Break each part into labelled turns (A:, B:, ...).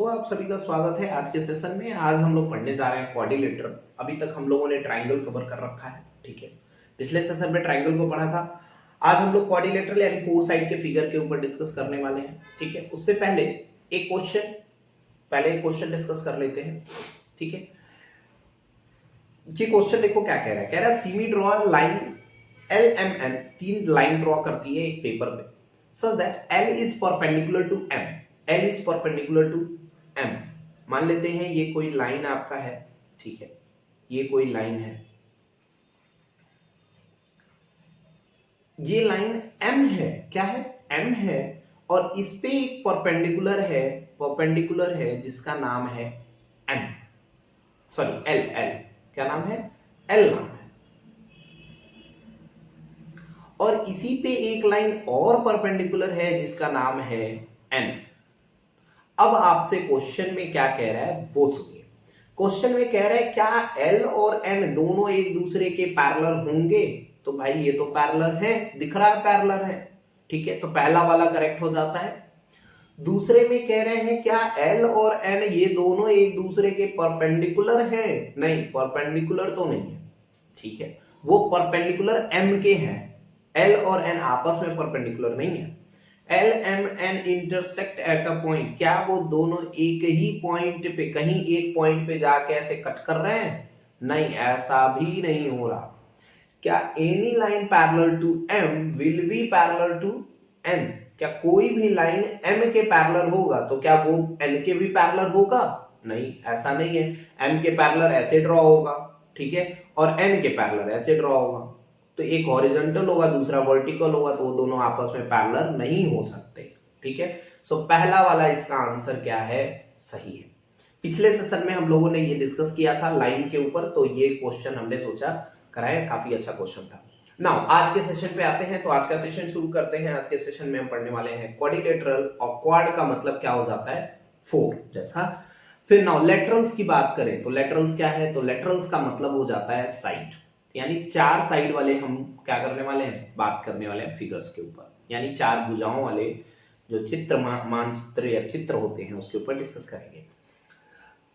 A: दोस्तों, आप सभी का स्वागत है आज के सेशन में। आज हम लोग पढ़ने जा रहे हैं क्वाड्रिलेटरल। अभी तक हम लोगों ने ट्राइंगल कवर कर रखा है, ठीक है। पिछले सेशन में ट्राइंगल को पढ़ा था। आज हम लोग क्वाड्रिलेटरल यानी फोर साइड के फिगर के ऊपर डिस्कस करने वाले हैं, ठीक है। उससे पहले एक क्वेश्चन डिस्कस कर लेते हैं, ठीक है। ये क्वेश्चन देखो क्या कह रहा है। कह रहा है Seemi draw line LMN, 3 line draw करती है एक पेपर पे, such that L is perpendicular to M। L is perpendicular to M। मान लेते हैं ये कोई लाइन आपका है, ठीक है। ये कोई लाइन है, ये लाइन M है। क्या है? M है। और इस पे एक परपेंडिकुलर है जिसका नाम है M, सॉरी L। क्या नाम है? L नाम है। और इसी पे एक लाइन और परपेंडिकुलर है जिसका नाम है N। अब आपसे क्वेश्चन में क्या कह रहा है वो सुनिए। क्वेश्चन में कह रहा है क्या L और N दोनों एक दूसरे के पैरेलल होंगे? तो भाई ये तो पैरेलल है, दिख रहा है पैरेलल है, ठीक है। तो पहला वाला करेक्ट हो जाता है। दूसरे में कह रहे हैं क्या L और N ये दोनों एक दूसरे के परपेंडिकुलर हैं? नहीं, परपेंडिकुलर तो नहीं है, ठीक है। वो परपेंडिकुलर M के हैं। L और N आपस में परपेंडिकुलर नहीं है। LMN intersect at a point, क्या वो दोनों एक ही पॉइंट पे, कहीं एक पॉइंट पे जाके ऐसे कट कर रहे हैं? नहीं, ऐसा भी नहीं हो रहा। क्या any line parallel to M will be parallel to N? क्या कोई भी लाइन M के पैरेलल होगा तो क्या वो N के भी पैरेलल होगा? नहीं, ऐसा नहीं है। M के पैरेलल ऐसे ड्रॉ होगा, ठीक है, और N के पैरेलल ऐसे ड्रॉ होगा। तो एक हॉरिजॉन्टल होगा, दूसरा वर्टिकल होगा, तो वो दोनों आपस में पैरेलल नहीं हो सकते, ठीक है। सो पहला वाला इसका आंसर क्या है? सही है। पिछले सेशन में हम लोगों ने ये डिस्कस किया था लाइन के ऊपर, तो ये क्वेश्चन हमने सोचा कराए, काफी अच्छा क्वेश्चन था। नाउ आज के सेशन पे आते हैं, तो आज का सेशन शुरू करते हैं। आज के सेशन में हम पढ़ने वाले हैं क्वाड्रिलेटरल, और क्वाड का मतलब क्या हो जाता है? 4 जैसा। फिर नाउ लेटरल्स की बात करें तो लेटरल्स क्या है? तो लेटरल्स का मतलब हो जाता है साइड, यानी 4 साइड वाले हम क्या करने वाले हैं? बात करने वाले हैं फिगर्स के ऊपर, यानी 4 भुजाओं वाले जो चित्र मानचित्र या चित्र होते हैं उसके ऊपर डिस्कस करेंगे।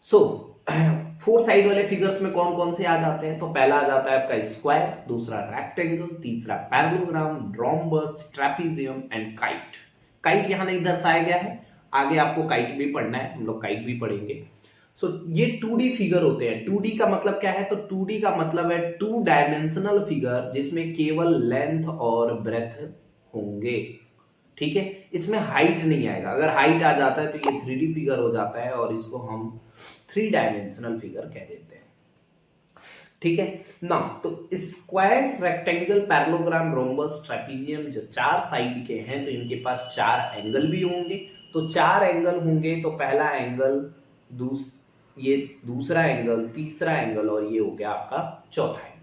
A: सो 4 साइड वाले फिगर्स में कौन कौन से आ जाते हैं? तो पहला आ जाता है आपका स्क्वायर, दूसरा रेक्टेंगल, तीसरा parallelogram, rhombus, trapezium and kite. Kite यहां नहीं दर्शाया गया है, आगे आपको काइट भी पढ़ना है, हम लोग काइट भी पढ़ेंगे। सो ये 2D फिगर होते हैं। 2D का मतलब क्या है? तो 2D का मतलब है 2 डायमेंशनल फिगर जिसमें केवल लेंथ और ब्रेथ होंगे, ठीक है। इसमें हाइट नहीं आएगा। अगर हाइट आ जाता है तो ये 3D फिगर हो जाता है और इसको हम 3 डायमेंशनल फिगर कह देते हैं, ठीक है ना। तो square, rectangle, parallelogram, rhombus, trapezium जो 4 साइड के हैं, तो इनके पास 4 एंगल भी होंगे। तो 4 एंगल होंगे, तो पहला एंगल, ये दूसरा एंगल, तीसरा एंगल, और ये हो गया आपका चौथा एंगल।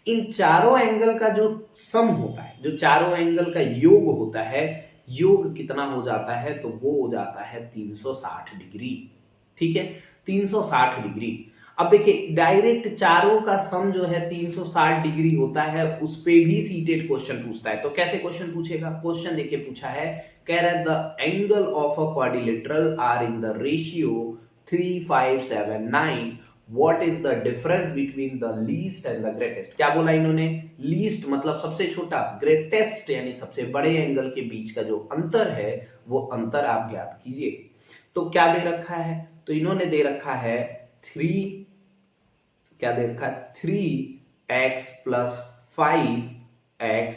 A: इन चारों एंगल का जो सम होता है, जो चारों एंगल का योग होता है, योग कितना हो जाता है? तो वो हो जाता है 360 डिग्री, ठीक है, 360 डिग्री। अब देखिए डायरेक्ट चारों का सम जो है 360 डिग्री होता है, उस पे भी सीटेड क्वेश्चन पूछता है। तो कैसे क्वेश्चन पूछेगा? क्वेश्चन देखिए पूछा है, कह रहा है the angle of a quadrilateral are in the ratio 3, 5, 7, 9, what is the difference between the least and the greatest. क्या बोला इन्होंने? लीस्ट मतलब सबसे छोटा, ग्रेटेस्ट यानी सबसे बड़े एंगल के बीच का जो अंतर है वो अंतर आप ज्ञात कीजिए। तो क्या दे रखा है? तो इन्होंने दे रखा है 3, क्या दे रखा है? 3x plus 5x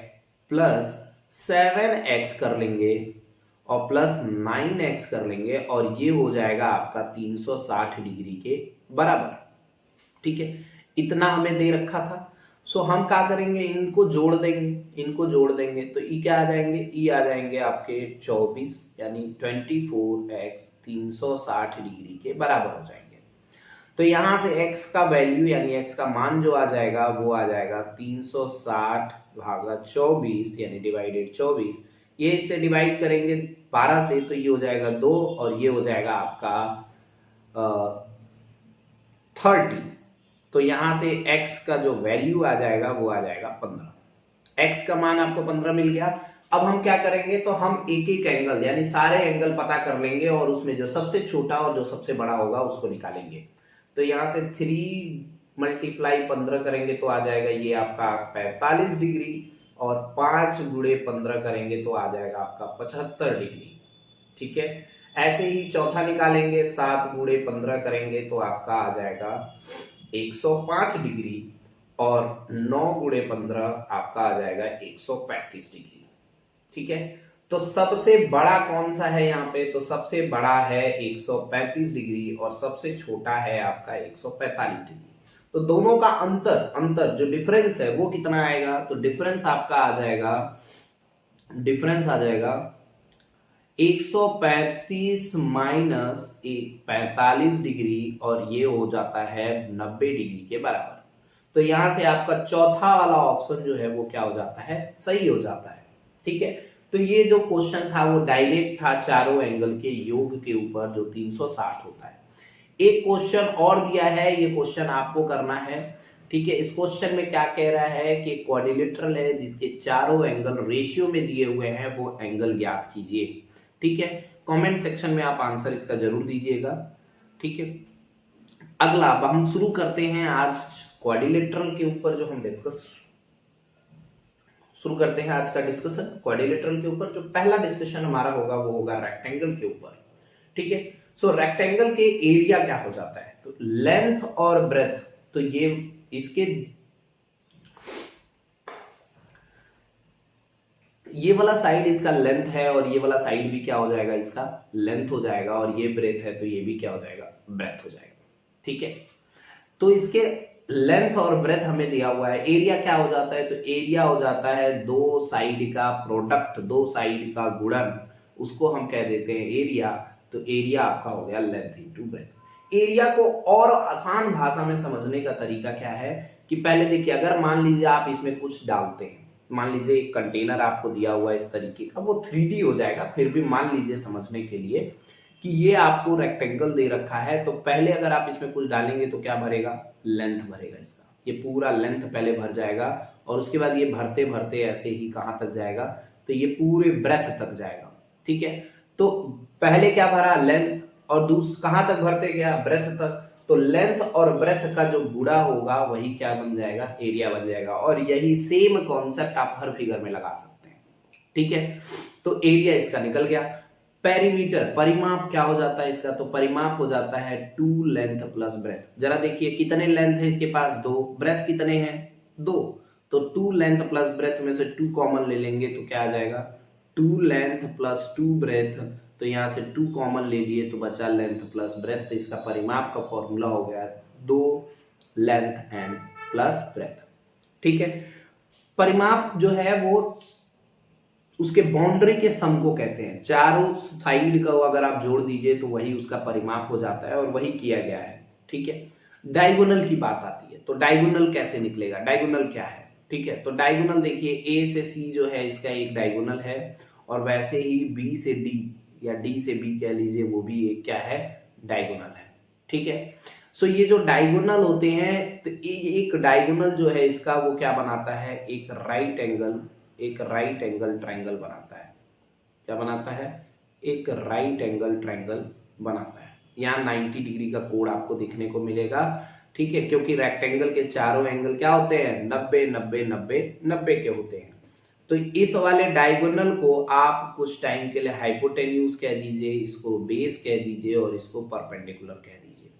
A: plus 7x कर लेंगे और प्लस 9x कर लेंगे, और ये हो जाएगा आपका 360 डिग्री के बराबर, ठीक है। इतना हमें दे रखा था। सो हम क्या करेंगे? इनको जोड़ देंगे, तो ई क्या आ जाएंगे? ई आ जाएंगे आपके 24, यानी 24x 360 डिग्री के बराबर हो जाएंगे। तो यहां से x का वैल्यू यानी x का मान जो आ जाएगा वो आ जाएगा 360 भागा 24, यानी डिवाइडेड 24। ये इससे डिवाइड करेंगे 12 से, तो ये हो जाएगा 2, और ये हो जाएगा आपका 30। तो यहां से x का जो वैल्यू आ जाएगा वो आ जाएगा 15। x का मान आपको 15 मिल गया। अब हम क्या करेंगे, तो हम एक एक एंगल यानी सारे एंगल पता कर लेंगे और उसमें जो सबसे छोटा और जो सबसे बड़ा होगा उसको निकालेंगे। तो यहाँ से 3 × 15 करेंगे तो आ जाएगा ये आपका 45 डिग्री, और 5 × 15 करेंगे तो आ जाएगा आपका 75 डिग्री। ठीक है, ऐसे ही चौथा निकालेंगे, 7 × 15 करेंगे तो आपका आ जाएगा 105 डिग्री, और 9 × 15 आपका आ जाएगा 135 डिग्री। ठीक है, तो सबसे बड़ा कौन सा है यहाँ पे, तो सबसे बड़ा है 135 डिग्री और सबसे छोटा है आपका 145 डिग्री। तो दोनों का अंतर अंतर जो डिफरेंस है वो कितना आएगा, तो डिफरेंस आपका आ जाएगा, डिफरेंस आ जाएगा 135 माइनस 45 डिग्री, और ये हो जाता है 90 डिग्री के बराबर। तो यहां से आपका चौथा वाला ऑप्शन जो है वो क्या हो जाता है, सही हो जाता है। ठीक है, तो ये जो क्वेश्चन था वो डायरेक्ट था चारों एंगल के योग के ऊपर जो 360 होता है। एक क्वेश्चन और दिया है, ये क्वेश्चन आपको करना है। ठीक है, इस क्वेश्चन में क्या कह रहा है कि क्वाड्रिलेटरल है जिसके चारों एंगल रेशियो में दिए हुए हैं, वो एंगल ज्ञात कीजिए। ठीक है, कमेंट सेक्शन में आप आंसर इसका जरूर दीजिएगा। ठीक है, अगला अब हम शुरू करते हैं आज क्वाड्रिलेटरल के ऊपर जो हम डिस्कस शुरू करते हैं आज का डिस्कशन क्वाड्रिलेटरल के ऊपर। जो पहला डिस्कशन हमारा होगा वो होगा रेक्टेंगल के ऊपर। ठीक है, सो रेक्टेंगल के एरिया क्या हो जाता है, तो लेंथ और ब्रेथ, तो ये इसके ये वाला साइड इसका लेंथ है और ये वाला साइड भी क्या हो जाएगा, इसका लेंथ हो जाएगा, और ये ब्रेथ है तो ये भी क्या हो जाएगा, ब्रेथ हो जाएगा। ठीक है, तो इसके लेंथ और ब्रेथ हमें दिया हुआ है। एरिया क्या हो जाता है, तो एरिया हो जाता है दो साइड का प्रोडक्ट, दो साइड का गुणन, उसको हम कह देते हैं एरिया। तो एरिया आपका हो गया लेंथ इंटू ब्रेथ। एरिया को और आसान भाषा में समझने का तरीका क्या है कि पहले देखिए, अगर मान लीजिए आप इसमें कुछ डालते हैं, मान लीजिए एक कंटेनर आपको दिया हुआ है इस तरीके का, वो 3D हो जाएगा, फिर भी मान लीजिए समझने के लिए कि ये आपको रेक्टेंगल दे रखा है, तो पहले अगर आप इसमें कुछ डालेंगे तो क्या भरेगा, लेंथ भरेगा इसका, ये पूरा लेंथ पहले भर जाएगा, और उसके बाद ये भरते भरते ऐसे ही कहां तक जाएगा, तो ये पूरे ब्रेथ तक जाएगा। ठीक है, तो पहले क्या भरा, लेंथ, और कहां तक भरते गया, ब्रेथ तक। तो लेंथ और ब्रेथ का जो गुणा होगा वही क्या बन जाएगा, एरिया बन जाएगा, और यही सेम कॉन्सेप्ट आप हर फिगर में लगा सकते हैं। ठीक है, तो एरिया इसका निकल गया। पेरीमीटर, परिमाप क्या हो जाता है इसका, तो परिमाप हो जाता है 2 लेंथ प्लस ब्रेथ। जरा देखिए कितने लेंथ है इसके पास, 2, ब्रेथ कितने हैं, 2, तो 2 लेंथ प्लस ब्रेथ में से 2 कॉमन ले लेंगे तो क्या आ जाएगा, 2 लेंथ प्लस 2 ब्रेथ। तो यहां से 2 कॉमन ले लिए तो बचा लेंथ प्लस ब्रेथ, तो इसका परिमाप का फॉर्मूला हो गया 2 लेंथ एंड प्लस ब्रेथ। ठीक है, परिमाप जो है वो उसके बाउंड्री के सम को कहते हैं, चारों साइड का अगर आप जोड़ दीजिए तो वही उसका परिमाप हो जाता है, और वही किया गया है। ठीक है, डायगोनल की बात आती है, तो डायगोनल कैसे निकलेगा, डायगोनल क्या है। ठीक है, तो डायगोनल देखिए, ए से सी जो है इसका एक डायगोनल है, और वैसे ही बी से डी या डी से बी कह लीजिए, वो भी एक क्या है, डायगोनल है। ठीक है, सो ये जो डायगोनल होते हैं, तो एक डायगोनल जो है इसका वो क्या बनाता है, एक राइट एंगल ट्रायंगल बनाता है। क्या बनाता है, एक राइट एंगल ट्रायंगल बनाता है। यहाँ 90 डिग्री का कोण आपको देखने को मिलेगा। ठीक है, क्योंकि रेक्टेंगल के चारों एंगल क्या होते हैं, 90 90 90 90 के होते हैं। तो इस वाले डायगोनल को आप कुछ टाइम के लिए हाइपोटेन्यूज कह दीजिए, इसको बेस कह दीजिए, और इसको परपेंडिकुलर कह दीजिए।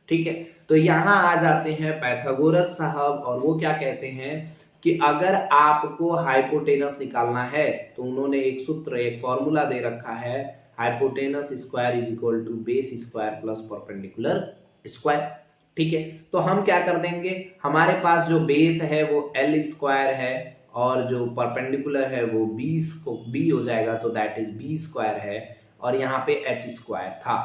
A: ठीक है, तो यहां आ जाते हैं पाइथागोरस साहब, और वो क्या कहते हैं कि अगर आपको हाइपोटेनस निकालना है तो उन्होंने एक सूत्र, एक फॉर्मूला दे रखा है, hypotenuse square is equal to base square plus perpendicular square. ठीक है, तो हम क्या कर देंगे, हमारे पास जो बेस है वो एल स्क्वायर है, और जो परपेंडिकुलर है वो बी हो जाएगा, तो दैट इज बी स्क्वायर है, और यहाँ पे एच स्क्वायर था।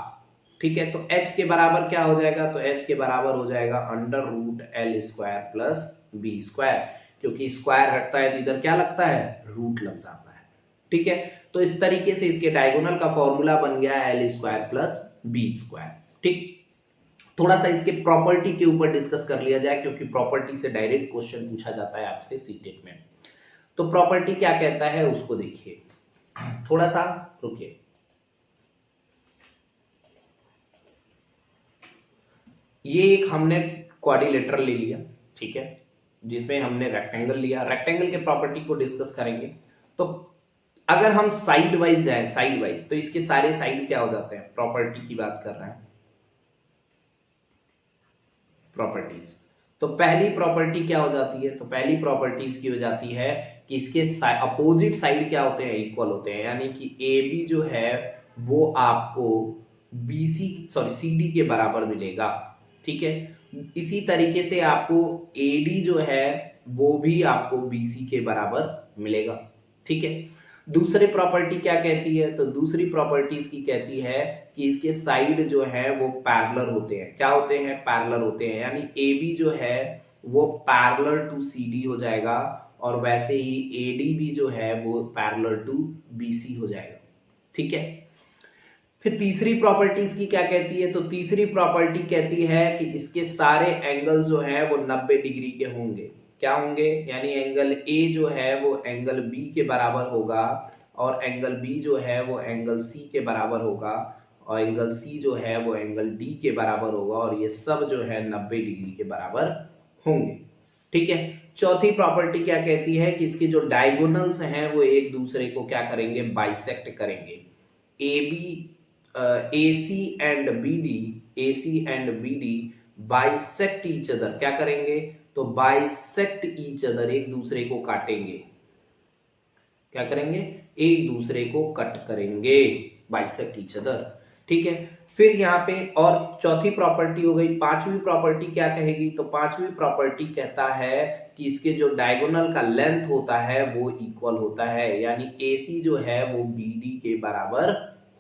A: ठीक है, तो h के बराबर क्या हो जाएगा, तो h के बराबर हो जाएगा √L square plus B square, क्योंकि स्क्वायर हटता है तो इधर क्या लगता है, रूट लग जाता है। ठीक है, तो इस तरीके से इसके डायगोनल का फॉर्मूला बन गया L square plus B square. ठीक, थोड़ा सा इसके प्रॉपर्टी के ऊपर डिस्कस कर लिया जाए, क्योंकि प्रॉपर्टी से डायरेक्ट क्वेश्चन पूछा जाता है आपसे सीटेट में। तो प्रॉपर्टी क्या कहता है उसको देखिए, थोड़ा सा रुकिए। ये एक हमने क्वाड्रिलेटरल ले लिया, ठीक है, जिसमें हमने रेक्टेंगल लिया। रेक्टेंगल के प्रॉपर्टी को डिस्कस करेंगे। तो अगर हम साइड वाइज जाए, साइड वाइज, तो इसके सारे साइड क्या हो जाते हैं, प्रॉपर्टी की बात कर रहे हैं, प्रॉपर्टीज। तो पहली प्रॉपर्टी क्या हो जाती है, तो पहली प्रॉपर्टी इसकी हो जाती है कि इसके अपोजिट साइड क्या होते हैं, इक्वल होते हैं। यानी कि ए बी जो है वो आपको B C sorry C D के बराबर मिलेगा, ठीक है। इसी तरीके से आपको ए डी जो है वो भी आपको बी सी के बराबर मिलेगा, ठीक है। दूसरी प्रॉपर्टी क्या कहती है, तो दूसरी प्रॉपर्टी इसकी कहती है कि इसके साइड जो है वो पैरेलल होते हैं। क्या होते हैं, पैरेलल होते हैं। यानी ए बी जो है वो पैरेलल टू सी डी हो जाएगा, और वैसे ही ए डी भी जो है वो पैरेलल टू बी सी हो जाएगा, ठीक है। फिर तीसरी प्रॉपर्टी इसकी क्या कहती है, तो तीसरी प्रॉपर्टी कहती है कि इसके सारे एंगल जो है वो 90 डिग्री के होंगे। क्या होंगे, यानी एंगल ए जो है वो एंगल बी के बराबर होगा, और एंगल बी जो है वो एंगल सी के बराबर होगा, और एंगल सी जो है वो एंगल डी के बराबर होगा, और ये सब जो है 90 डिग्री के बराबर होंगे, ठीक है। चौथी प्रॉपर्टी क्या कहती है कि इसके जो डायगोनल्स हैं वो एक दूसरे को क्या करेंगे, बाइसेक्ट करेंगे। A B AC and BD bisect each other, क्या करेंगे, तो बाइसेक्ट ईच अदर, एक दूसरे को काटेंगे। क्या करेंगे, एक दूसरे को कट करेंगे, बाइसेक्ट ईच अदर, ठीक है। फिर यहाँ पे और चौथी प्रॉपर्टी हो गई। पांचवी प्रॉपर्टी क्या कहेगी, तो पांचवी प्रॉपर्टी कहता है कि इसके जो डायगोनल का लेंथ होता है वो इक्वल होता है। यानी AC जो है वो BD के बराबर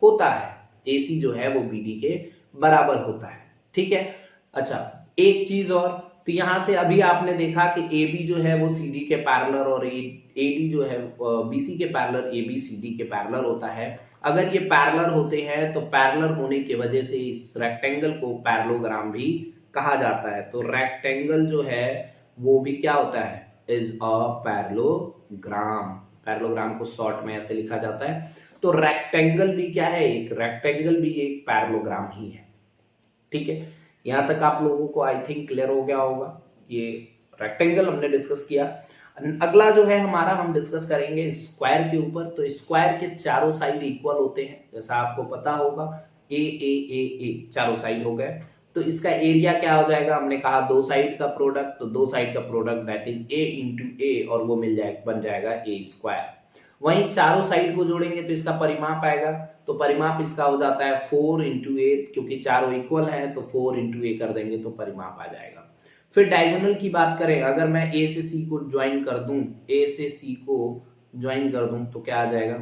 A: होता है, AC जो है वो BD के बराबर होता है, ठीक है। अच्छा, एक चीज और, तो यहां से अभी आपने देखा कि AB जो है वो CD के पैरेलल, और AD जो है BC के पैरेलल, AB CD के पैरेलल होता है। अगर ये पैरेलल होते हैं तो पैरेलल होने की वजह से इस रेक्टेंगल को पैरेललोग्राम भी कहा जाता है। तो रेक्टेंगल जो है वो भी क्या होता है, इज अ पैरेललोग्राम। पैरेललोग्राम को शॉर्ट में ऐसे लिखा जाता है। तो रेक्टेंगल भी क्या है, एक रेक्टेंगल भी एक पैरेललोग्राम ही है, ठीक है। यहां तक आप लोगों को आई थिंक क्लियर हो गया होगा। ये रेक्टेंगल हमने डिस्कस किया। अगला जो है हमारा, हम डिस्कस करेंगे स्क्वायर के ऊपर। तो स्क्वायर के चारों साइड इक्वल होते हैं, जैसा आपको पता होगा, ए चारों साइड हो गए। तो इसका एरिया क्या हो जाएगा, हमने कहा दो साइड का प्रोडक्ट, तो दो साइड का product that is a into a, और वो मिल जाएगा, बन जाएगा ए स्क्वायर। वहीं चारों साइड को जोड़ेंगे तो इसका परिमाप आएगा, तो परिमाप इसका हो जाता है 4 इंटू ए, क्योंकि चारों इक्वल है तो 4 इंटू ए कर देंगे तो परिमाप आ जाएगा। फिर डायगोनल की बात करें, अगर मैं ए से सी को ज्वाइन कर दूं, ए से सी को ज्वाइन कर दूं तो क्या आ जाएगा,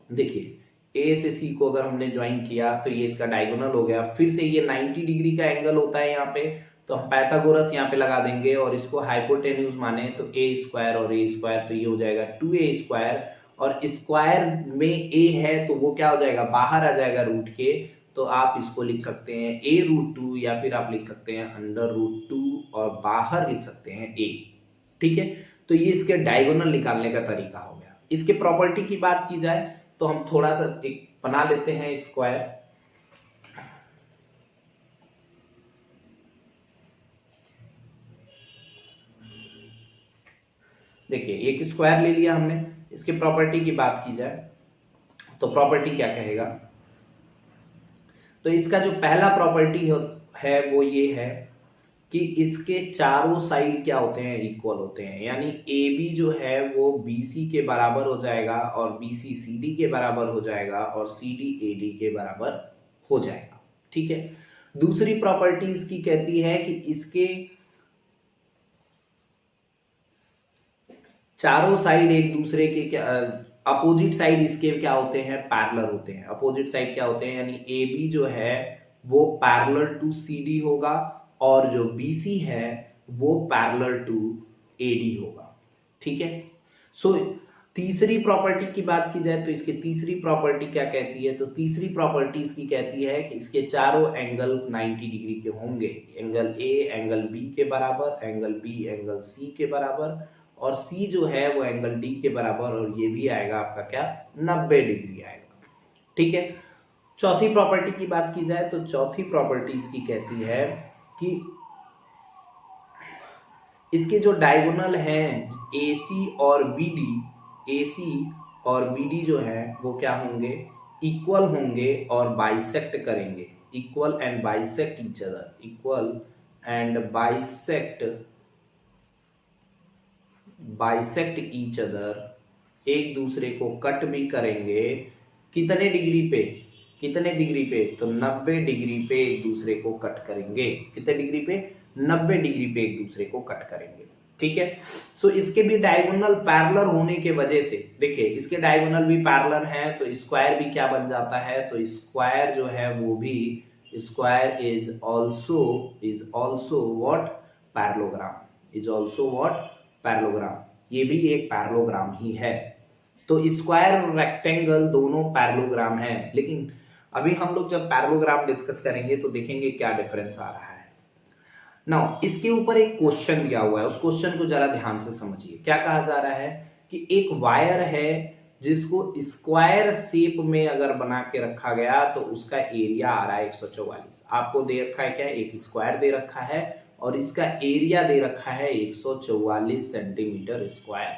A: देखिए ए से सी को अगर हमने ज्वाइन किया तो ये इसका डायगोनल हो गया। फिर से ये 90 डिग्री का एंगल होता है यहाँ पे, तो हम पाइथागोरस यहाँ पे लगा देंगे, और इसको हाइपोटेन्यूज माने तो ए स्क्वायर और ए स्क्वायर, तो ये हो जाएगा 2a स्क्वायर। और स्क्वायर में ए है तो वो क्या हो जाएगा, बाहर आ जाएगा रूट के, तो आप इसको लिख सकते हैं a√2, या फिर आप लिख सकते हैं √2, और बाहर लिख सकते हैं a, ठीक है। तो ये इसके डायगोनल निकालने का तरीका हो गया। इसके प्रॉपर्टी की बात की जाए तो हम थोड़ा सा एक बना लेते हैं स्क्वायर। देखिए एक स्क्वायर ले लिया हमने। इसके प्रॉपर्टी की बात की जाए तो प्रॉपर्टी क्या कहेगा, तो इसका जो पहला प्रॉपर्टी है वो ये है कि इसके चारों साइड क्या होते हैं, इक्वल होते हैं। यानी ए बी जो है वो BC के बराबर हो जाएगा, और BC CD के बराबर हो जाएगा, और CD AD के बराबर हो जाएगा, ठीक है। दूसरी प्रॉपर्टी इसकी कहती है कि इसके चारों साइड एक दूसरे के क्या, अपोजिट साइड इसके क्या होते हैं, पैरेलल होते हैं। अपोजिट साइड क्या होते हैं, यानी ए बी जो है वो पैरेलल टू CD होगा, और जो BC है वो पैरेलल टू AD होगा, ठीक है। सो तीसरी प्रॉपर्टी की बात की जाए तो इसकी तीसरी प्रॉपर्टी क्या कहती है, तो तीसरी प्रॉपर्टी इसकी कहती है कि इसके चारों एंगल 90 डिग्री के होंगे। एंगल A एंगल B के बराबर, एंगल B एंगल C के बराबर, और सी जो है वो एंगल डी के बराबर, और ये भी आएगा आपका क्या 90 डिग्री आएगा। ठीक है, चौथी प्रॉपर्टी की बात की जाए तो चौथी प्रॉपर्टी इसकी कहती है कि इसके जो डायगोनल हैं AC और BD, AC और BD जो है वो क्या होंगे, इक्वल होंगे और बाइसेक्ट करेंगे, equal and bisect each other, equal and bisect each other, एक दूसरे को कट भी करेंगे। कितने डिग्री पे, कितने डिग्री पे, तो 90 डिग्री पे एक दूसरे को कट करेंगे। कितने डिग्री पे, 90 डिग्री पे एक दूसरे को कट करेंगे। ठीक है, सो इसके भी डायगोनल पैरेलल होने के वजह से, देखिए इसके डायगोनल भी पैरेलल हैं तो स्क्वायर भी क्या बन जाता है, तो स्क्वायर जो है वो भी, square is also what, parallelogram, is also what, parallelogram, ये भी एक पैरेललोग्राम ही है। तो स्क्वायर और रेक्टेंगल दोनों पैरेललोग्राम हैं, लेकिन अभी हम लोग जब पैरेललोग्राम डिस्कस करेंगे तो देखेंगे क्या डिफरेंस आ रहा है। नाउ इसके ऊपर एक क्वेश्चन दिया हुआ है, उस क्वेश्चन को जरा ध्यान से समझिए। क्या कहा जा रहा है कि एक वायर है जिसको स्क्वायर शेप में अगर बना के रखा गया तो उसका एरिया आ रहा है 144। आपको दे रखा है क्या, एक स्क्वायर दे रखा है और इसका एरिया दे रखा है 144 सेंटीमीटर स्क्वायर।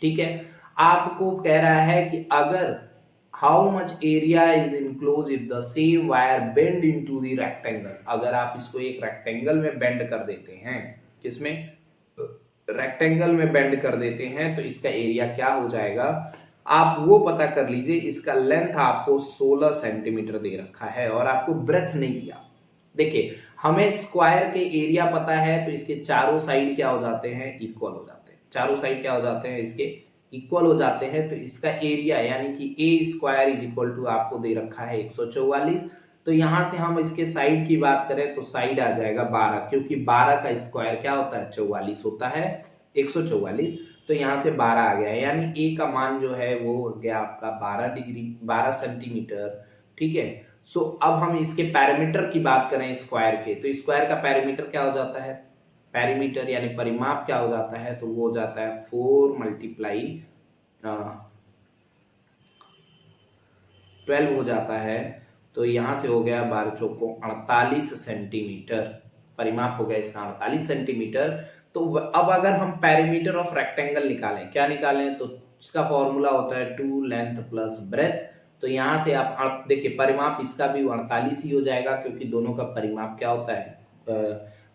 A: ठीक है, आपको कह रहा है कि अगर how much area is enclose if the same wire bend into the rectangle, अगर आप इसको एक रेक्टेंगल में बेंड कर देते हैं, किसमें, रेक्टेंगल में बेंड कर देते हैं, तो इसका एरिया क्या हो जाएगा, आप वो पता कर लीजिए। इसका लेंथ आपको 16 सेंटीमीटर दे रखा है और आपको ब्रेथ नहीं दिया। देखिए हमें स्क्वायर के एरिया पता है तो इसके चारों साइड क्या हो जाते हैं, इक्वल हो जाते हैं, चारों साइड क्या हो जाते हैं, इसके इक्वल हो जाते हैं। तो इसका एरिया यानी कि ए स्क्वायर इज इक्वल टू आपको दे रखा है 144। तो यहां से हम इसके साइड की बात करें तो साइड आ जाएगा 12, क्योंकि 12 का स्क्वायर क्या होता है, 44 होता है, 144। तो यहां से 12 आ गया, यानी ए का मान जो है वो हो गया आपका 12 डिग्री, 12 सेंटीमीटर। ठीक है, सो अब हम इसके पैरामीटर की बात करें स्क्वायर के, तो स्क्वायर का पैरामीटर क्या हो जाता है, पैरीमीटर यानी परिमाप क्या हो जाता है, तो वो हो जाता है 4 मल्टीप्लाई 12 हो जाता है। तो यहां से हो गया 12 चौको 48 सेंटीमीटर, परिमाप हो गया इसका 48 सेंटीमीटर। तो अब अगर हम पैरीमीटर ऑफ रेक्टेंगल निकालें, क्या निकालें, तो इसका फॉर्मूला होता है 2 लेंथ प्लस ब्रेथ। तो यहां से आप देखिए परिमाप इसका भी 48 ही हो जाएगा, क्योंकि दोनों का परिमाप क्या होता है,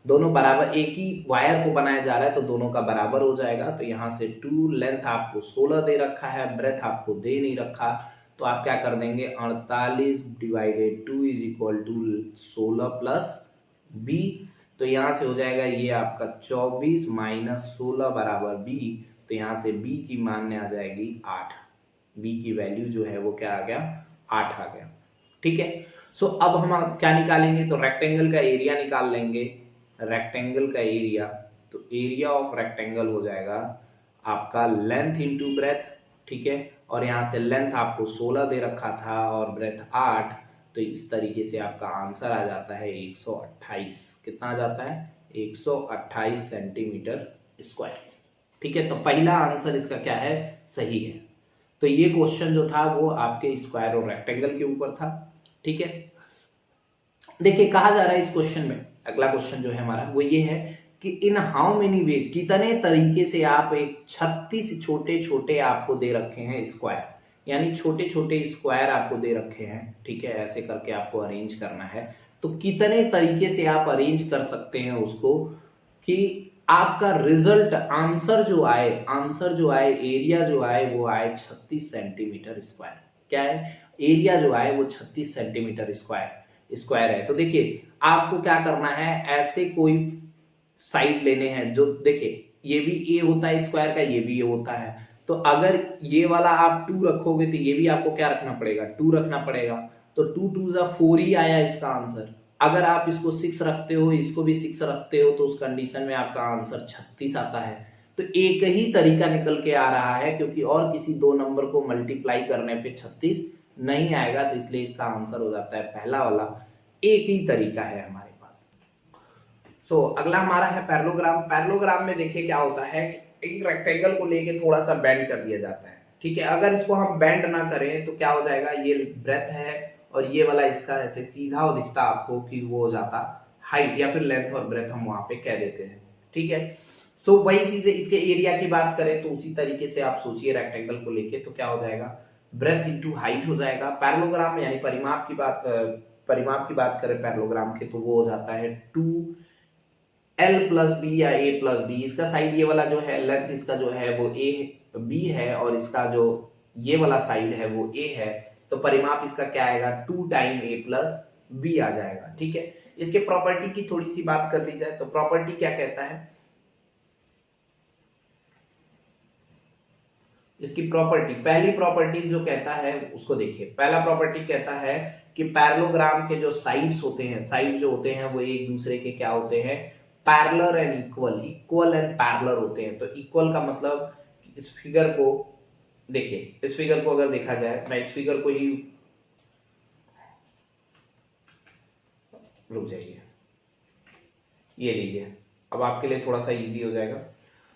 A: दोनों बराबर, एक ही वायर को बनाया जा रहा है तो दोनों का बराबर हो जाएगा। तो यहाँ से 2 लेंथ आपको 16 दे रखा है, ब्रेथ आपको दे नहीं रखा, तो आप क्या कर देंगे, 48 divided 2 is equal to 16 plus B. तो यहाँ से हो जाएगा ये आपका 24 माइनस 16 बराबर बी। तो यहाँ से बी की मान आ जाएगी 8, बी की वैल्यू जो है वो क्या आ गया, 8 आ गया। ठीक है, सो अब हम क्या निकालेंगे, तो रेक्टेंगल का एरिया निकाल लेंगे, रेक्टेंगल का एरिया, तो एरिया ऑफ रेक्टेंगल हो जाएगा आपका लेंथ इंटू ब्रेथ। ठीक है, और यहाँ से लेंथ आपको 16 दे रखा था और ब्रेथ 8, तो इस तरीके से आपका आंसर आ जाता है 128। कितना आ जाता है, 128 सेंटीमीटर स्क्वायर। ठीक है, तो पहला आंसर इसका क्या है, सही है। तो ये क्वेश्चन जो था वो आपके स्क्वायर और रेक्टेंगल के ऊपर था। ठीक है, देखिए कहा जा रहा है इस क्वेश्चन में, अगला क्वेश्चन जो है हमारा वो ये है कि इन हाउ मेनी वेज, कितने तरीके से आप एक 36 छोटे छोटे आपको दे रखे हैं स्क्वायर, यानी छोटे छोटे स्क्वायर आपको दे रखे हैं। ठीक है, ऐसे करके आपको अरेंज करना है, तो कितने तरीके से आप अरेंज कर सकते हैं उसको कि आपका रिजल्ट आंसर जो आए एरिया जो आए वो आए 36 सेंटीमीटर स्क्वायर। क्या है, एरिया जो आए वो 36 सेंटीमीटर स्क्वायर है। तो देखिए आपको क्या करना है, ऐसे कोई साइड लेने हैं जो, देखिए ये भी ए होता है स्क्वायर का, ये भी ए होता है, तो अगर ये वाला आप 2 रखोगे तो ये भी आपको क्या रखना पड़ेगा, 2 रखना पड़ेगा। तो 2 2 जा 4 ही आया इसका आंसर। अगर आप इसको 6 रखते हो, इसको भी 6 रखते हो, तो उस कंडीशन में आपका आंसर 36 आता है। तो एक ही तरीका निकल के आ रहा है, क्योंकि और किसी दो नंबर को मल्टीप्लाई करने पे 36 नहीं आएगा, तो इसलिए इसका आंसर हो जाता है पहला वाला। एक ही तरीका है हमारे पास। सो अगला हमारा है पैरेललोग्राम। पैरेललोग्राम में देखिए क्या होता है, एक रेक्टेंगल को लेके थोड़ा सा बेंड कर दिया जाता है, ठीक है। अगर इसको हम बेंड ना करें तो क्या हो जाएगा, ये ब्रेथ है और ये वाला इसका ऐसे सीधा हो दिखता आपको कि वो हो जाता हाइट, या फिर लेंथ और ब्रेथ हम वहां पे कह देते हैं, ठीक है। तो वही चीजें इसके एरिया की बात करें तो उसी तरीके से आप सोचिए रेक्टेंगल को लेके, तो क्या हो जाएगा, ब्रेथ इंटू हाइट हो जाएगा। पैरेललोग्राम यानी परिमाप की बात करें पैरेललोग्राम के, तो वो हो जाता है 2l+b या a+b। इसका साइड ये वाला जो है, लेंथ इसका जो है वो a b है और इसका जो ये वाला साइड है वो a है, तो परिमाप इसका क्या आएगा, 2 टाइम a+b आ जाएगा, ठीक है। इसके प्रॉपर्टी की थोड़ी सी बात कर ली जाए तो प्रॉपर्टी क्या कहता है, इसकी प्रॉपर्टी, पहली प्रॉपर्टी जो कहता है उसको देखिए। पहला प्रॉपर्टी कहता है कि पैरेललोग्राम के जो साइड्स होते हैं, साइड जो होते हैं वो एक दूसरे के क्या होते हैं, parallel and equal, equal and parallel होते हैं। तो इक्वल का मतलब इस फिगर को देखिए, इस फिगर को अगर देखा जाए, मैं इस फिगर को ही, रुक जाइए, ये लीजिए, अब आपके लिए थोड़ा सा इजी हो जाएगा।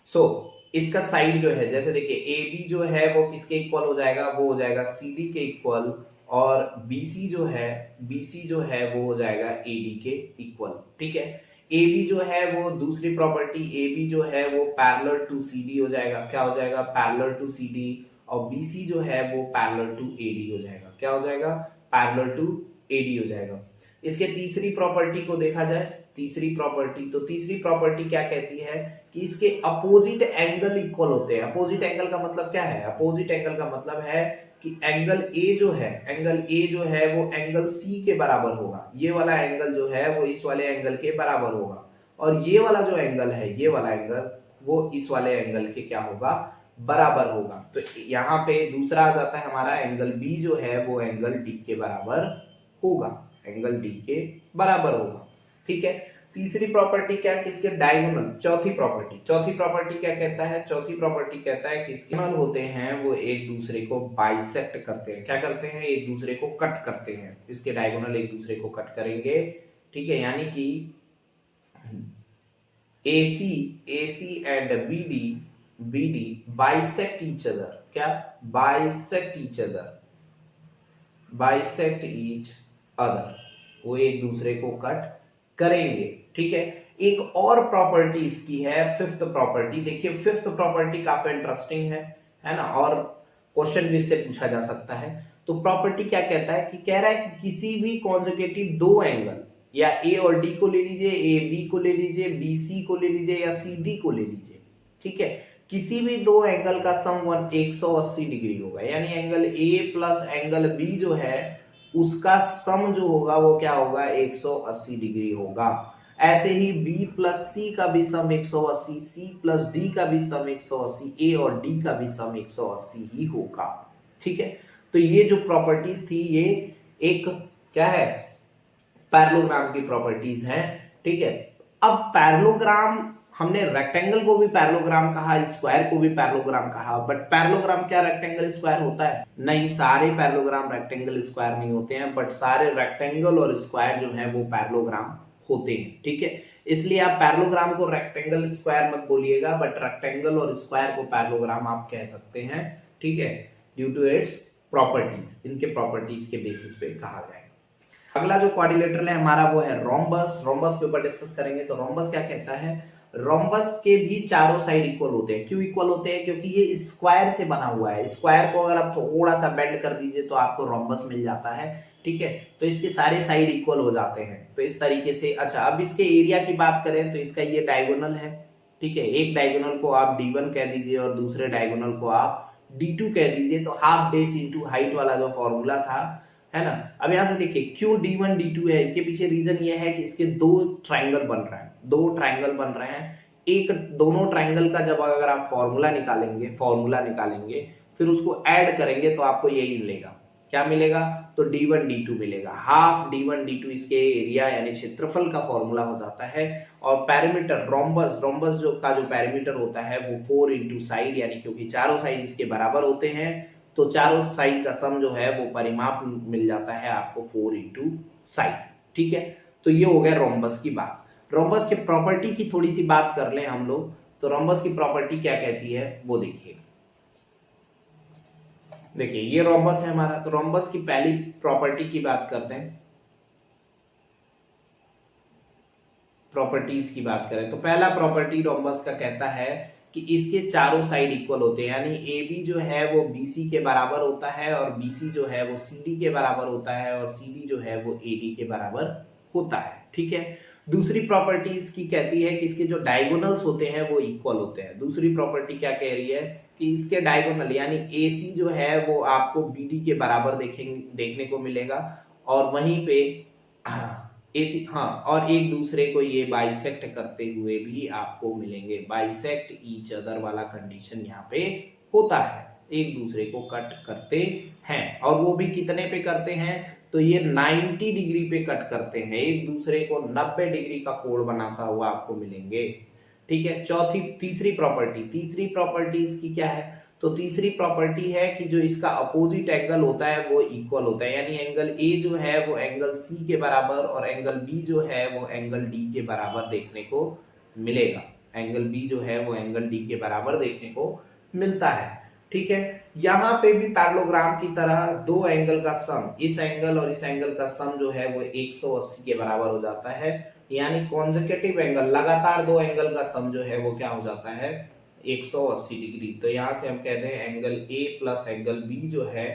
A: सो इसका साइड जो है, जैसे देखिए ए बी जो है वो किसके इक्वल हो जाएगा, वो हो जाएगा सी डी के इक्वल, और BC जो है वो हो जाएगा AD के इक्वल, ठीक है। AB जो है वो दूसरी प्रॉपर्टी, AB जो है वो पैरेलल टू CD हो जाएगा, क्या हो जाएगा, पैरेलल टू CD, और BC जो है वो पैरेलल टू AD हो जाएगा, क्या हो जाएगा, पैरेलल टू AD हो जाएगा। इसके तीसरी प्रॉपर्टी को देखा जाए, तीसरी प्रॉपर्टी क्या कहती है कि इसके अपोजिट एंगल इक्वल होते हैं। अपोजिट एंगल का मतलब क्या है, अपोजिट एंगल का मतलब है कि एंगल ए जो है वो एंगल सी के बराबर होगा, ये वाला एंगल जो है वो इस वाले एंगल के बराबर होगा, और ये वाला जो एंगल है, ये वाला एंगल वो इस वाले एंगल के क्या होगा, बराबर होगा। तो यहाँ पे दूसरा आ जाता है हमारा एंगल बी जो है वो एंगल डी के बराबर होगा, एंगल डी के बराबर होगा, ठीक है। तीसरी प्रॉपर्टी क्या है, किसके डायगोनल, चौथी प्रॉपर्टी क्या कहता है, चौथी प्रॉपर्टी कहता है कि इसके डायगोनल होते हैं वो एक दूसरे को बाइसेक्ट करते हैं, क्या करते हैं, एक दूसरे को कट करते हैं, इसके डायगोनल एक दूसरे को कट करेंगे, ठीक है। यानी कि AC and BD bisect each other, क्या, बाइसेक्ट ईच अदर, वो एक दूसरे को कट करेंगे, ठीक है। एक और प्रॉपर्टी इसकी है, फिफ्थ प्रॉपर्टी। देखिए फिफ्थ प्रॉपर्टी काफी इंटरेस्टिंग है ना, और क्वेश्चन भी इससे पूछा जा सकता है। तो प्रॉपर्टी क्या कहता है कि कह रहा है कि किसी भी कॉन्जुगेटिव दो एंगल, या ए और डी को ले लीजिए, ए बी को ले लीजिए, बी सी को ले लीजिए, या सी डी को ले लीजिए, ठीक है, किसी भी दो एंगल का सम 180 डिग्री होगा, यानी angle A plus angle B जो है उसका सम जो होगा वो क्या होगा, 180 डिग्री होगा। ऐसे ही B प्लस सी का भी सम 180, C प्लस डी का भी सम 180, A और D का भी सम 180 ही होगा, ठीक है। तो ये जो प्रॉपर्टीज थी ये एक क्या है, पैरेललोग्राम की प्रॉपर्टीज है, ठीक है। अब पैरेललोग्राम, हमने रेक्टेंगल को भी पैरेललोग्राम कहा, स्क्वायर को भी पैरेललोग्राम कहा, बट पैरेललोग्राम क्या रेक्टेंगल स्क्वायर होता है, नहीं, सारे पैरेललोग्राम रेक्टेंगल स्क्वायर नहीं होते हैं, बट सारे रेक्टेंगल और स्क्वायर जो है वो पैरेललोग्राम होते हैं, ठीक है। इसलिए आप पैरेललोग्राम को रेक्टेंगल स्क्वायर मत बोलिएगा, बट रेक्टेंगल और स्क्वायर को पैरेललोग्राम आप कह सकते हैं, ठीक है, ड्यू टू इट्स प्रॉपर्टीज, इनके प्रॉपर्टीज के बेसिस पे कहा जाएगा। अगला जो क्वाड्रिलेटरल है हमारा वो है रोम्बस। रोम्बस के ऊपर डिस्कस करेंगे। तो रोम्बस क्या कहता है, रोम्बस के भी चारों साइड इक्वल होते हैं। क्यों इक्वल होते हैं, क्योंकि ये स्क्वायर से बना हुआ है, स्क्वायर को अगर आप थोड़ा सा बेंड कर दीजिए तो आपको रोम्बस मिल जाता है, ठीक है। तो इसके सारे साइड इक्वल हो जाते हैं, तो इस तरीके से। अच्छा, अब इसके एरिया की बात करें तो इसका ये डायगोनल है, ठीक है, एक डायगोनल को आप D1 कह दीजिए और दूसरे डायगोनल को आप D2 कह दीजिए। तो हाफ बेस इंटू हाइट वाला जो फॉर्मूला था, है ना। अब यहां से देखिए क्यों D1 D2 है, इसके पीछे रीजन ये है कि इसके दो ट्राइंगल बन रहे हैं, एक दोनों ट्राइंगल का जब अगर आप फॉर्मूला निकालेंगे फिर उसको ऐड करेंगे तो आपको यही मिलेगा, क्या मिलेगा, तो D1 D2 मिलेगा। हाफ D1 D2 इसके एरिया यानी क्षेत्रफल का फॉर्मूला हो जाता है। और पैरामीटर रोम्बस जो पैरामीटर होता है वो 4 इंटू साइड, यानी क्योंकि चारों साइड इसके बराबर होते हैं तो चारों साइड का सम जो है वो परिमाप मिल जाता है आपको 4 इंटू साइड, ठीक है। तो ये हो गया रोम्बस की बात। रोम्बस के प्रॉपर्टी की थोड़ी सी बात कर लें हम लोग, तो रोम्बस की प्रॉपर्टी क्या कहती है वो देखिए। देखिए ये रोम्बस है हमारा, तो रोम्बस की पहली प्रॉपर्टी की बात करते हैं, प्रॉपर्टीज की बात करें तो पहला प्रॉपर्टी रोम्बस का कहता है कि इसके चारों साइड इक्वल होते हैं, यानी ए बी जो है वो BC के बराबर होता है और BC जो है वो CD के बराबर होता है और CD जो है वो AD के बराबर होता है। ठीक है, दूसरी प्रॉपर्टी इसकी कहती है कि इसके जो डायगोनल्स होते हैं वो इक्वल होते हैं। दूसरी प्रॉपर्टी क्या कह रही है कि इसके डायगोनल यानी AC जो है वो आपको BD के बराबर देखने को मिलेगा और वहीं पे AC, हाँ, और एक दूसरे को ये बाइसेक्ट करते हुए भी आपको मिलेंगे। बाइसेक्ट ईच अदर वाला कंडीशन यहाँ पे होता है, एक दूसरे को कट करते हैं और वो भी कितने पे करते हैं, तो ये 90 डिग्री पे कट करते हैं, एक दूसरे को 90 डिग्री का कोण बनाता हुआ आपको मिलेंगे। ठीक है, तीसरी प्रॉपर्टी इसकी क्या है, तो तीसरी प्रॉपर्टी है कि जो इसका अपोजिट एंगल होता है वो इक्वल होता है, यानी एंगल ए जो है वो एंगल सी के बराबर और एंगल बी जो है वो एंगल डी के बराबर देखने को मिलेगा। एंगल बी जो है वो एंगल डी के बराबर देखने को मिलता है। ठीक है, यहाँ पे भी पैरेललोग्राम की तरह दो एंगल का सम, इस एंगल और इस एंगल का सम जो है वो 180 के बराबर हो जाता है, यानी कॉन्सेक्यूटिव एंगल, लगातार दो एंगल का सम जो है वो क्या हो जाता है 180 डिग्री। तो यहां से हम कहते हैं angle A plus angle B जो है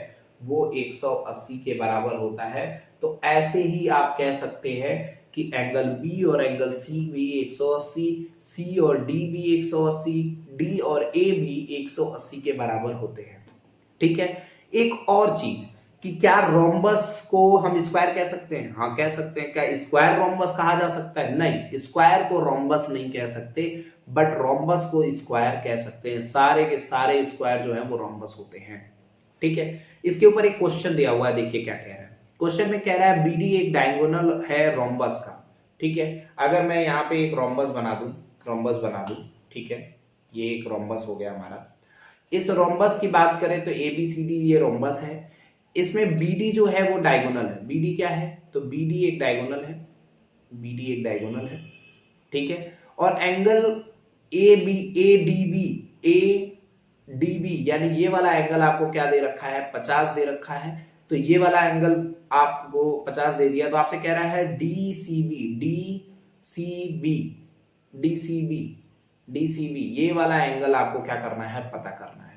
A: वो 180 के बराबर होता है। तो ऐसे ही आप कह सकते हैं कि एंगल बी और एंगल सी भी 180, सी और डी भी 180, डी और ए भी 180 के बराबर होते हैं। ठीक है, एक और चीज कि क्या रोम्बस को हम स्क्वायर कह सकते हैं, हाँ कह सकते हैं। क्या स्क्वायर रोम्बस कहा जा सकता है, नहीं, स्क्वायर को रोम्बस नहीं कह सकते, बट रोम्बस को स्क्वायर कह सकते हैं। सारे के सारे स्क्वायर जो है वो रोम्बस होते हैं। ठीक है, इसके ऊपर एक क्वेश्चन दिया हुआ है, देखिए क्या कह रहा है। क्वेश्चन में कह रहा है BD एक डायगोनल है रोम्बस का। ठीक है, अगर मैं यहाँ पे एक रोम्बस बना दूं, ठीक है, ये एक रोम्बस हो गया हमारा। इस रोम्बस की बात करें तो ABCD ये रोम्बस है, इसमें BD जो है वो डायगोनल है। BD क्या है, तो BD एक डायगोनल है, ठीक है, और एंगल ADB यानी ये वाला एंगल आपको क्या दे रखा है, 50 दे रखा है। तो ये वाला एंगल आपको 50 दे दिया, तो आपसे कह रहा है DCB ये वाला एंगल आपको क्या करना है, पता करना है।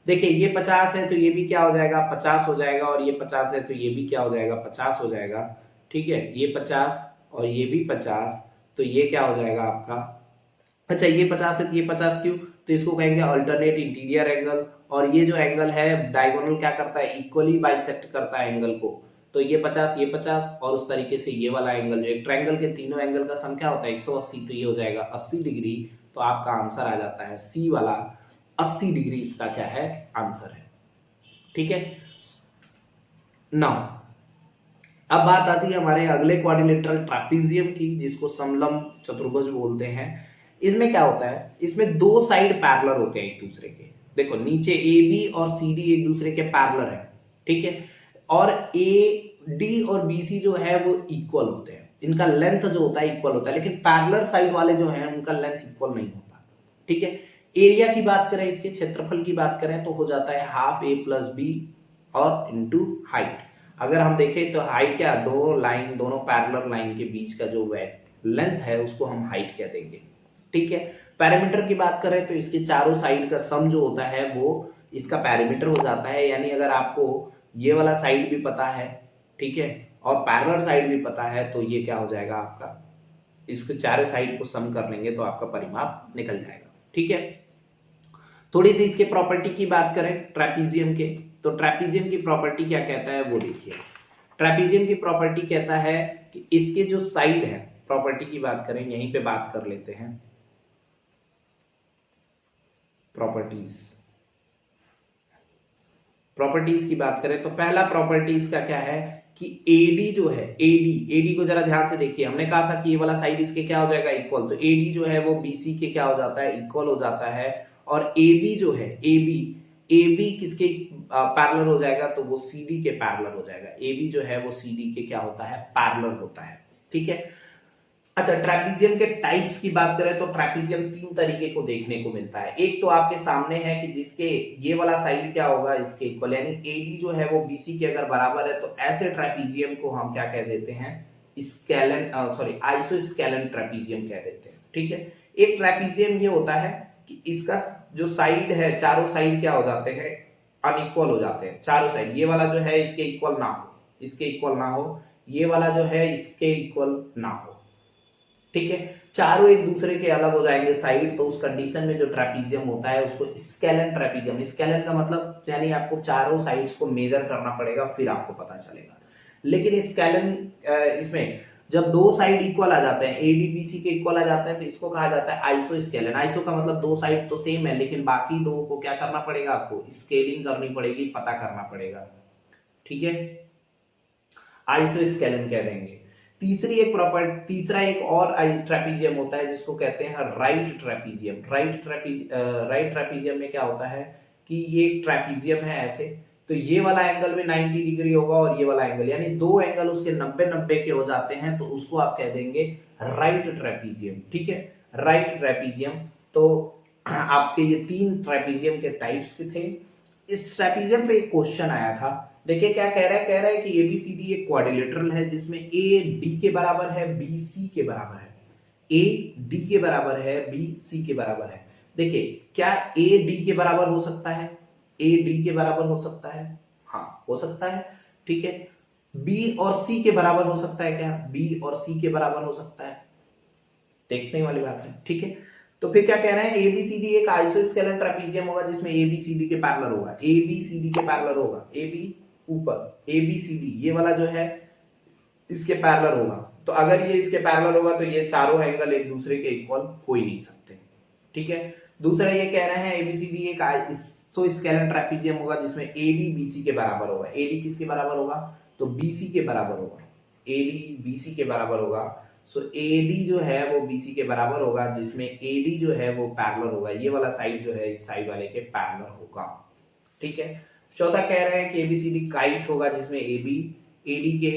A: देखिए ये 50 है तो ये भी क्या हो जाएगा 50 हो जाएगा, और ये 50 है तो ये भी क्या हो जाएगा 50 हो जाएगा। ठीक है, ये 50 और ये भी 50, तो ये क्या हो जाएगा आपका, अच्छा ये 50 है तो ये 50 क्यों, तो इसको कहेंगे अल्टरनेट इंटीरियर एंगल। और ये जो एंगल है डायगोनल क्या करता है, इक्वली बाइसेक्ट करता है एंगल को। तो ये 50 और उस तरीके से ये वाला एंगल, एक ट्रायंगल के तीनों एंगल का सम क्या होता है 180, तो ये हो जाएगा 80 डिग्री। तो आपका आंसर आ जाता है सी वाला 80 डिग्री, इसका क्या है आंसर है। ठीक है, नाउ अब बात आती है हमारे अगले क्वाड्रिलेटरल ट्रापेजियम की, जिसको समलंब चतुर्भुज बोलते हैं। इसमें क्या होता है, इसमें दो साइड पैरेलल होते हैं एक दूसरे के। देखो नीचे AB और CD एक दूसरे के पैरेलल है, ठीक है, और AD और BC जो है वो इक्वल होते हैं, इनका लेंथ जो होता है इक्वल होता है, लेकिन पैरेलल साइड वाले जो हैं उनका लेंथ इक्वल नहीं होता। ठीक है, एरिया की बात करें, इसके क्षेत्रफल की बात करें तो हो जाता है हाफ A प्लस B और इनटू हाइट। अगर हम देखें तो हाइट क्या, दोनों पैरेलल लाइन के बीच का जो लेंथ है उसको हम हाइट कह देंगे। ठीक है, पैरामीटर की बात करें तो इसके चारों साइड का सम जो होता है वो इसका पैरामीटर हो जाता है। यानी अगर आपको ये वाला साइड भी पता है, ठीक है, और पैरेलल साइड भी पता है, तो ये क्या हो जाएगा आपका, इसके चारों साइड को सम कर लेंगे तो आपका परिमाप निकल जाएगा। ठीक है, थोड़ी सी इसके प्रॉपर्टी की बात करें ट्रेपीजियम के, तो ट्रेपीजियम की प्रॉपर्टी क्या कहता है वो देखिए। ट्रेपीजियम की प्रॉपर्टी कहता है कि इसके जो साइड है, प्रॉपर्टी की बात करें यहीं पे बात कर लेते हैं, प्रॉपर्टीज की बात करें तो पहला प्रॉपर्टीज का क्या है कि AD जो है, AD को जरा ध्यान से देखिए, हमने कहा था कि ये वाला साइड इसके क्या हो जाएगा इक्वल, तो AD जो है वो BC के क्या हो जाता है इक्वल हो जाता है, और AB जो है AB किसके पैरेलल हो जाएगा, तो वो CD के पैरेलल हो जाएगा। AB जो है वो CD के क्या होता है पैरेलल होता है। ठीक है, अच्छा, ट्रेपीजियम के टाइप्स की बात करें तो ट्रेपीजियम तीन तरीके को देखने को मिलता है। एक तो आपके सामने है कि जिसके ये वाला साइड क्या होगा, इसके इक्वल, यानी एडी जो है वो बीसी के अगर बराबर है तो ऐसे ट्रेपीजियम को हम क्या कह देते हैं, स्केलन, सॉरी आइसोस्केलन ट्रेपीजियम कह देते हैं। ठीक है, एक ट्रेपीजियम ये होता है कि इसका जो साइड है, चारों साइड क्या हो जाते हैं, अनइक्वल हो जाते हैं। चारों साइड, ये वाला जो है इसके इक्वल ना हो, इसके इक्वल ना हो, ये वाला जो है इसके इक्वल ना हो। ठीक है, चारों एक दूसरे के अलग हो जाएंगे साइड, तो उस कंडीशन में जो ट्रेपीजियम होता है उसको स्केलन ट्रेपीजियम, स्केलन का मतलब यानी आपको चारों साइड्स को मेजर करना पड़ेगा फिर आपको पता चलेगा। लेकिन स्केलन इसमें जब दो साइड इक्वल आ जाते हैं, एडीबीसी के इक्वल आ जाते हैं, तो इसको कहा जाता है आइसो स्केलन। आइसो का मतलब दो साइड तो सेम है लेकिन बाकी दो को क्या करना पड़ेगा, आपको स्केलिंग करनी पड़ेगी, पता करना पड़ेगा। ठीक है, आइसो स्केलन कह देंगे। तीसरा एक और ट्रेपीजियम होता है जिसको कहते हैं राइट ट्रेपीजियम। राइट ट्रेपीजियम में क्या होता है कि ये ट्रेपीजियम है ऐसे, तो ये वाला एंगल में 90 डिग्री होगा और ये वाला एंगल, यानी दो एंगल उसके 90-90 के हो जाते हैं, तो उसको आप कह देंगे राइट ट्रेपीजियम। ठीक है, राइट ट्रेपीजियम। तो आपके ये तीन ट्रेपीजियम के टाइप्स के थे। इस ट्रेपीजियम पे एक क्वेश्चन आया था, देखिए क्या कह रहा है कि एबीसीडी एक क्वाड्रिलेटरल है जिसमें ए डी के बराबर है, बी सी के बराबर है, ए डी के बराबर है, बी सी के बराबर है। देखिए क्या ए डी के बराबर हो सकता है, ए डी के बराबर हो सकता है, हाँ हो सकता है। ठीक है, बी और सी के बराबर हो सकता है क्या, बी और सी के बराबर हो सकता है, देखने वाली बात है। ठीक है, तो फिर क्या कह रहे हैं, एबीसीडी एक आइसोस्केलन ट्रेपीजियम होगा जिसमें एबीसीडी के पैरेलल होगा, एबीसीडी के पैरेलल होगा, एबी ऊपर, एबीसीडी ये वाला जो है इसके पैरेलल होगा। तो अगर ये इसके पैरेलल होगा तो ये चारों एंगल एक दूसरे के इक्वल हो ही नहीं सकते। ठीक है, दूसरा ये कह रहे हैं एबीसीडी एक आइसोस्केलन ट्रेपीजियम होगा जिसमें एडी बीसी के बराबर होगा। एडी किसके बराबर होगा, तो बीसी के बराबर होगा, एडी बीसी के बराबर होगा। सो एडी जो है वो बीसी के बराबर होगा जिसमें एडी जो है वो पैरेलल होगा, ये वाला साइड जो है इस साइड वाले के पैरेलल होगा। ठीक है, चौथा कह रहे हैं कि एबीसीडी काइट होगा जिसमें एबी एडी के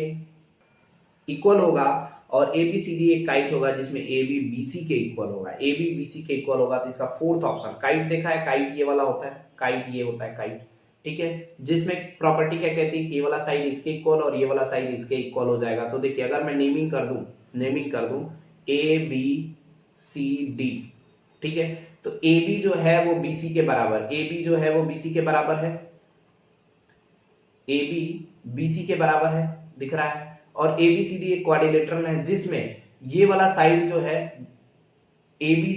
A: इक्वल होगा, और एबीसीडी एक काइट होगा जिसमें एबी बीसी के इक्वल होगा, एबी बीसी के इक्वल होगा। तो इसका फोर्थ ऑप्शन काइट देखा है, काइट ये वाला होता है, काइट ये होता है काइट। ठीक है, जिसमें प्रॉपर्टी क्या कहती है कि ये वाला साइड इसके इक्वल और ये वाला साइड इसके इक्वल हो जाएगा। तो देखिए अगर मैं नेमिंग कर दूं ए बी सी डी, ठीक है, तो ए बी जो है वो बीसी के बराबर, ए बी जो है वो बीसी के बराबर है, ए बी बीसी के बराबर है, दिख रहा है। और एबीसीडी एक क्वाड्रिलेटरल है जिसमें ये वाला साइड जो है ए बी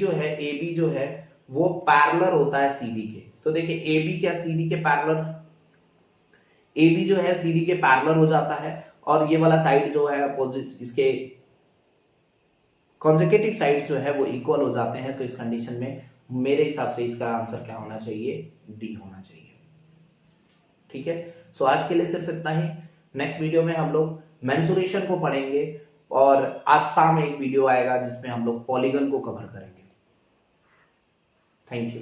A: जो है वो पैरेलल होता है सीडी के। तो देखिए ए बी क्या सीडी के पैरेलल, ए बी जो है सीडी के पैरेलल हो जाता है, और ये वाला साइड जो है अपोजिट, इसके कॉन्सेक्यूटिव साइड्स जो है वो इक्वल हो जाते हैं। तो इस कंडीशन में मेरे हिसाब से इसका आंसर क्या होना चाहिए, डी होना चाहिए। ठीक है, सो आज के लिए सिर्फ इतना ही। नेक्स्ट वीडियो में हम लोग मेंसुरेशन को पढ़ेंगे, और आज शाम एक वीडियो आएगा जिसमें हम लोग पॉलीगन को कवर करेंगे। Thank you.